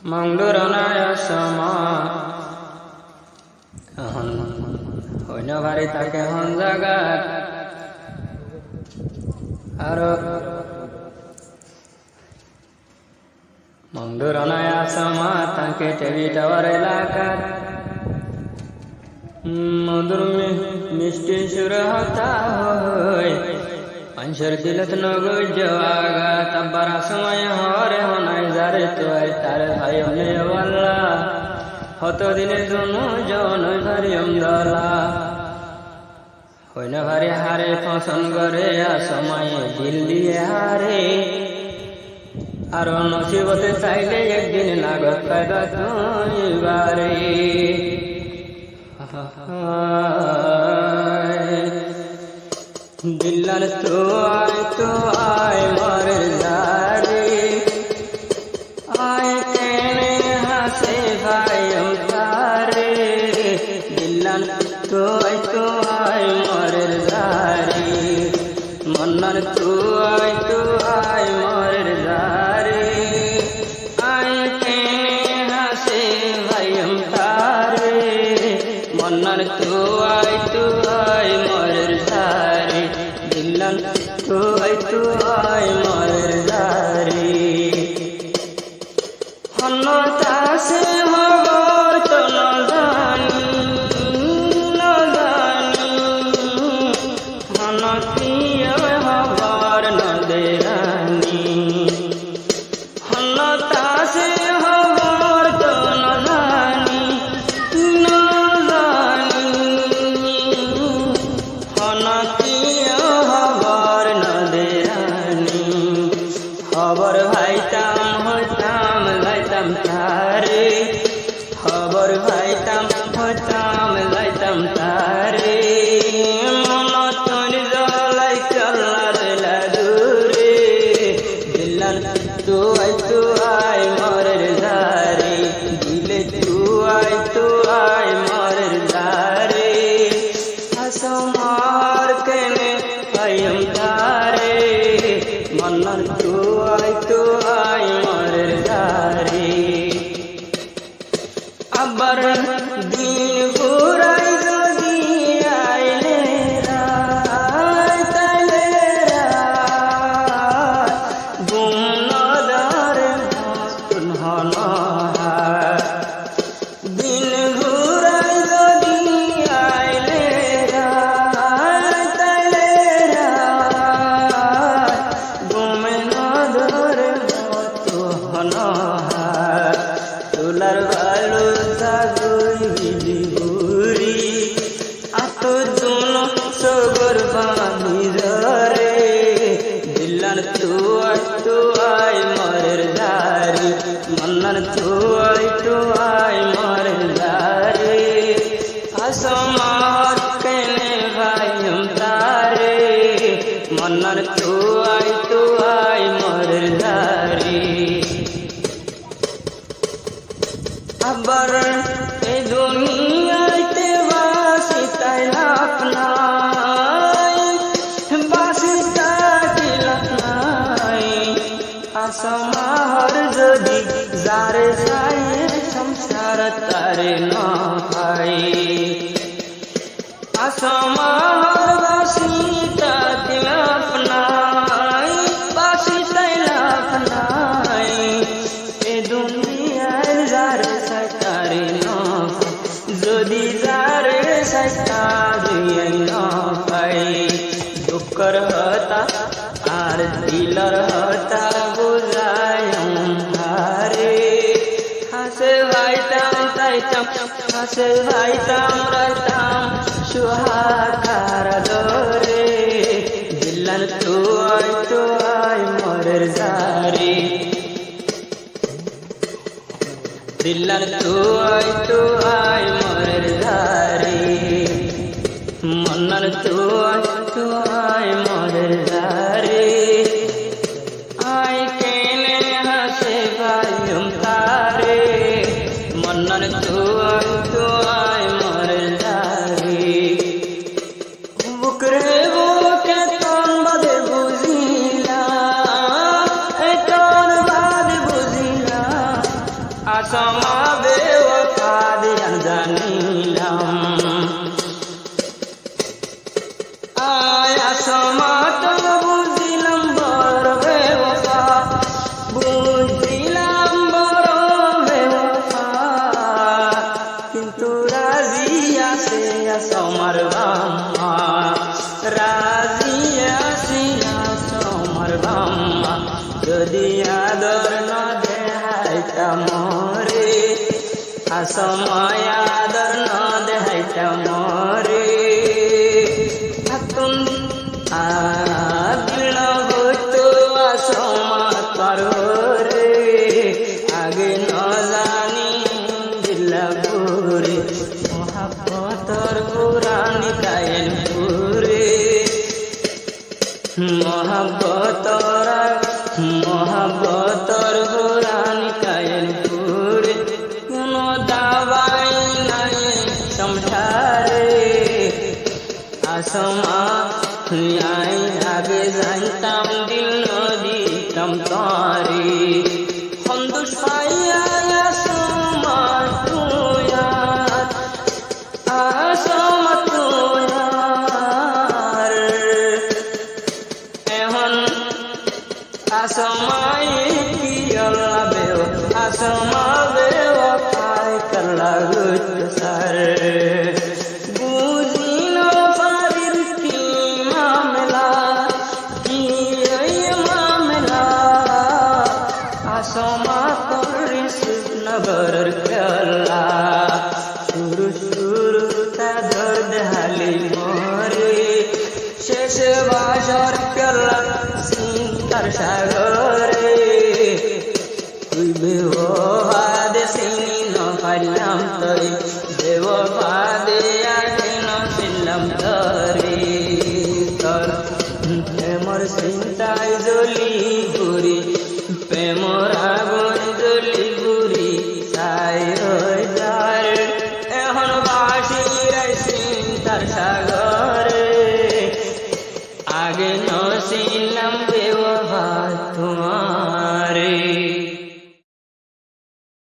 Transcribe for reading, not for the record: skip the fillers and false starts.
মংডুরনায় সমা হইন ভারি তাকে হন জাগাত আর মংডুরনায় সমা তাকে টেবি টাওয়ার এলাকার মধুর মিষ্টি সুর হতা হয় মানুষের দিলত নগজ আঘাত আবার সময় হরে হনাই যারে তো তার ভাই হলে বল্লা হত দিনে দুনু জন ভারি অমদলা হইন ভারি হারে ফসন করে সময় দিল দিয়ে হারে আর নসিবতে চাইলে একদিন লাগত কায়দা তুইবারে দিল্লার তো আয় মরে যারে আয় কেনে হাসে ভাই তারে দিল্লার তো আয় মরে যারে মন্নার তো আয় মরে যারে আয় কেনে হাসে ভাই তারে মন্নার তো আয় মরে যারে দিল্লান তো আয় মরে যারে হন তাসে হবর তো নজানি হন প্রিয় হবর নদেরানি হন তাসে হবর তো নজানি হন প্রিয় হবর নদেরানি খবর ভাইতাম হতাম লাইতাম তারে খবর ভাইতাম হতাম লাইতাম তারে মনতন জলাই চলার লাদুরে দিল্লান তো আয় মরের যারে দিলে তো আয় মরের যারে আসমার কেনে আয়ম তারে মন্নার তো আয় মরের যারে আবার দিন ঘুরাই যদি আইলে তাইলে গুম নদার মতন হন দিন ঘুরাই যদি আইলে তাইলে গুমে নদর মত হন তোলার ভালো থাকুই ঘুরি আত জন সগর বাঁধি ধরে দিল্লার তো আয় মরের যারে মন্নার তো আয় মরের যারে আসমার কেনে ভাইম তারে মন্নার তো আয় মরের যারে আবার এই দুনিয়াতে বাসি তাই আপনাই বাসি তাই আপনাই আসমার যদি যারে যায় সংসার তারে না হয় আসমার বাসি তাই আপনাই বাসি তাই আপনাই এ দুনিয়ার যারে সাইতারে না যদি যারে সাইতারে না পাই দুঃখর হতা আর দিলর হতা বুঝায় হারে হাসে ভাইতাম তাইতাম হাসে ভাইতাম রাইতাম সুহাকার দরে দিল্লান তো আয় মরের যারে দিল্লার তো আয় মরের যারে মন্নার তো আয় মরের যারে আয় কেনে হাসে ভাইম তারে মন্নার তো আয় মরের যারে বুকরে বুকে তন বাদে আসমা বেওফা দিয়ান জানিলাম আয় আসমা তো বুঝিলাম বড় বেওফা বুঝিলাম বড় বেওফা কিন্তু রাজি আছে আসমার বাম্মা রাজি আছে আসমার বাম্মা যদি আদর না দেহাইতা মোরে আসময় আদর না দেহাইতা মোরে থাকুন দিল হতো আসমা পারে আগে ন জানি দিলা পুরে মহাব্বতর পুরানি কায়েন পুরে মহাব্বতর পুরানি কায়েন পুরে কোনো দাবাই নাই সমঝারে আসমা আই আগে জানতাম দিল দিতাম তারে সন্তোষ পাইয়া আসমা তুয়ার আসমা তুয়ার এখন আসমাই কি আল্লাহ বেও আসমা বেওফাই করলা গুৎসার বুঝিন পারির কি মামলা কি এই মামলা আসমা করে নগরের খেলা শুরু শুরু তা দর্দ হালি মরে শেষ বাজার খেলা চিন্তার সাগরে তুই বেওফাদে চিনি ন পারিলাম তরে বেওফাদে আগে ন চিনলাম তরে তোর প্রেমর চিন্তায় জ্বলি ঘুরি প্রেমর আগুন জ্বলি ঘুরি তাই যার এখন বাসি রাই চিন্তার সাগরে আগে ন চিনলাম